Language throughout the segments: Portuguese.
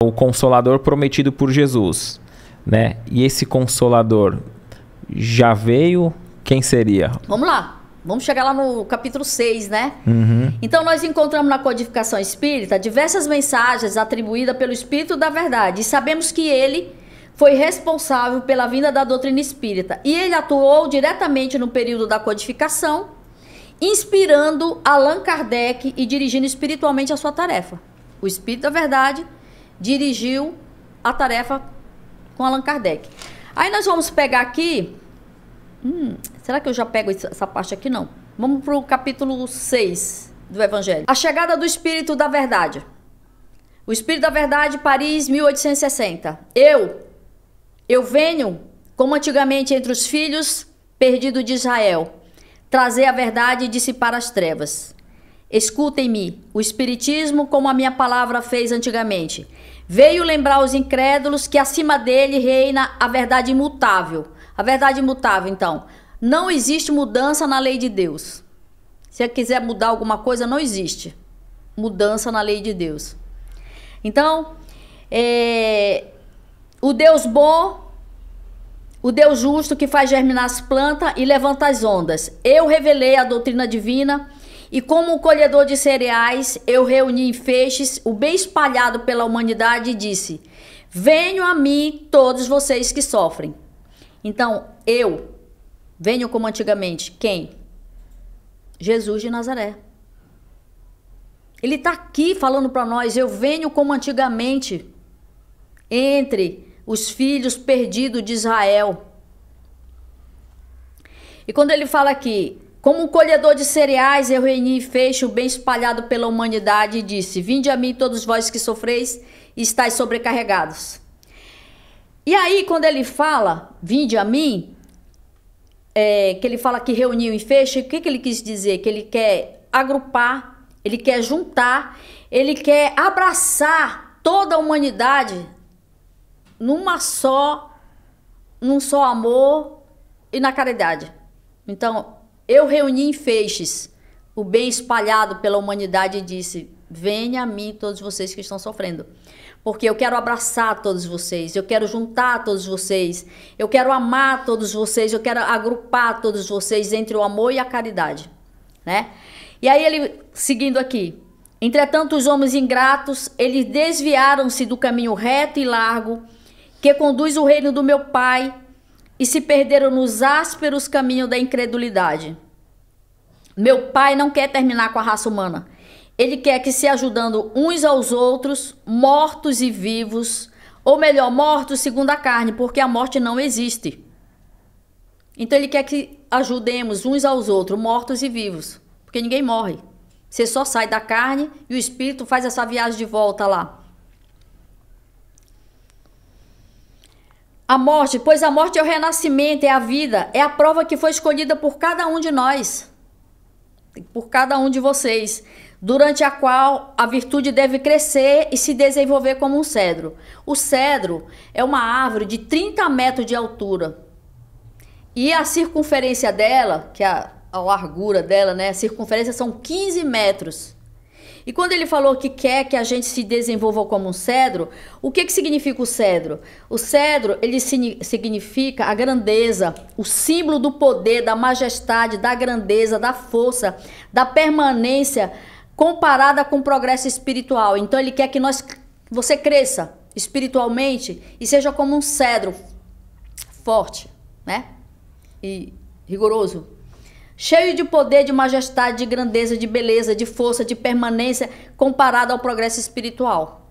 o Consolador prometido por Jesus, né? E esse Consolador já veio? Quem seria? Vamos lá. Vamos chegar lá no capítulo 6, né? Então, nós encontramos na codificação espírita diversas mensagens atribuídas pelo Espírito da Verdade. E sabemos que ele foi responsável pela vinda da doutrina espírita. E ele atuou diretamente no período da codificação, inspirando Allan Kardec e dirigindo espiritualmente a sua tarefa. O Espírito da Verdade dirigiu a tarefa com Allan Kardec. Aí nós vamos pegar aqui... será que eu já pego essa parte aqui? Não. Vamos para o capítulo 6 do Evangelho. A chegada do Espírito da Verdade. O Espírito da Verdade, Paris, 1860. Eu venho, como antigamente entre os filhos perdidos de Israel, trazer a verdade e dissipar as trevas. Escutem-me, o Espiritismo, como a minha palavra fez antigamente, veio lembrar aos incrédulos que acima dele reina a verdade imutável. A verdade imutável, então, não existe mudança na lei de Deus. Se você quiser mudar alguma coisa, não existe mudança na lei de Deus. Então, o Deus bom, o Deus justo que faz germinar as plantas e levanta as ondas. Eu revelei a doutrina divina e como colhedor de cereais, eu reuni em feixes o bem espalhado pela humanidade e disse: venham a mim todos vocês que sofrem. Então, eu venho como antigamente. Quem? Jesus de Nazaré. Ele está aqui falando para nós, eu venho como antigamente, entre os filhos perdidos de Israel. E quando ele fala aqui, como um colhedor de cereais, eu reuni e feixe o bem espalhado pela humanidade e disse: vinde a mim todos vós que sofreis e estáis sobrecarregados. E aí, quando ele fala, vinde a mim, que ele fala que reuniu e feixe, o que ele quis dizer? Que ele quer agrupar, ele quer juntar, ele quer abraçar toda a humanidade num só amor e na caridade. Então, eu reuni em feixes o bem espalhado pela humanidade e disse: venha a mim todos vocês que estão sofrendo. Porque eu quero abraçar todos vocês, eu quero juntar todos vocês, eu quero amar todos vocês, eu quero agrupar todos vocês entre o amor e a caridade, né? E aí ele, seguindo aqui, entretanto os homens ingratos, eles desviaram-se do caminho reto e largo, que conduz o reino do meu Pai, e se perderam nos ásperos caminhos da incredulidade. Meu Pai não quer terminar com a raça humana. Ele quer que se ajudando uns aos outros, mortos e vivos, ou melhor, mortos segundo a carne, porque a morte não existe. Então ele quer que ajudemos uns aos outros, mortos e vivos, porque ninguém morre. Você só sai da carne e o espírito faz essa viagem de volta lá. A morte, pois a morte é o renascimento, é a vida, é a prova que foi escolhida por cada um de nós, por cada um de vocês, durante a qual a virtude deve crescer e se desenvolver como um cedro. O cedro é uma árvore de 30 metros de altura. E a circunferência dela, que é a largura dela, né? A circunferência são 15 metros. E quando ele falou que quer que a gente se desenvolva como um cedro, o que significa o cedro? O cedro, ele significa a grandeza, o símbolo do poder, da majestade, da grandeza, da força, da permanência, comparada com o progresso espiritual. Então ele quer que você cresça espiritualmente e seja como um cedro forte, né? E rigoroso, cheio de poder, de majestade, de grandeza, de beleza, de força, de permanência, comparado ao progresso espiritual.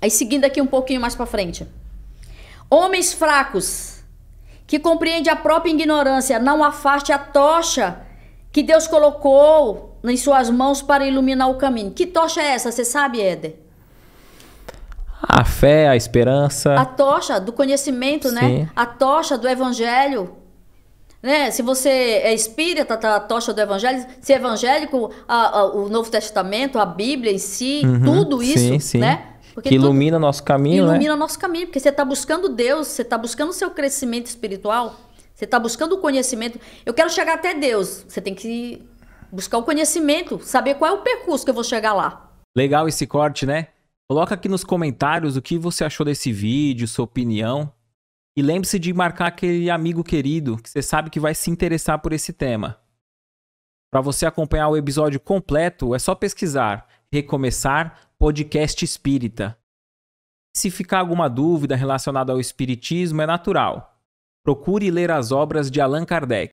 Aí seguindo aqui um pouquinho mais para frente. Homens fracos, que compreendem a própria ignorância, não afaste a tocha que Deus colocou em suas mãos para iluminar o caminho. Que tocha é essa? Você sabe, Éder? A fé, a esperança. A tocha do conhecimento, Sim. né? A tocha do evangelho. Né? Se você é espírita, tá a tocha do evangelho. Se é evangélico, o Novo Testamento, a Bíblia em si, tudo isso, sim. né? Porque que ilumina nosso caminho, ilumina nosso caminho, porque você está buscando Deus, você está buscando o seu crescimento espiritual, você está buscando o conhecimento. Eu quero chegar até Deus, você tem que buscar o conhecimento, saber qual é o percurso que eu vou chegar lá. Legal esse corte, né? Coloca aqui nos comentários o que você achou desse vídeo, sua opinião. E lembre-se de marcar aquele amigo querido que você sabe que vai se interessar por esse tema. Para você acompanhar o episódio completo, é só pesquisar Recomeçar Podcast Espírita. Se ficar alguma dúvida relacionada ao espiritismo, é natural. Procure ler as obras de Allan Kardec.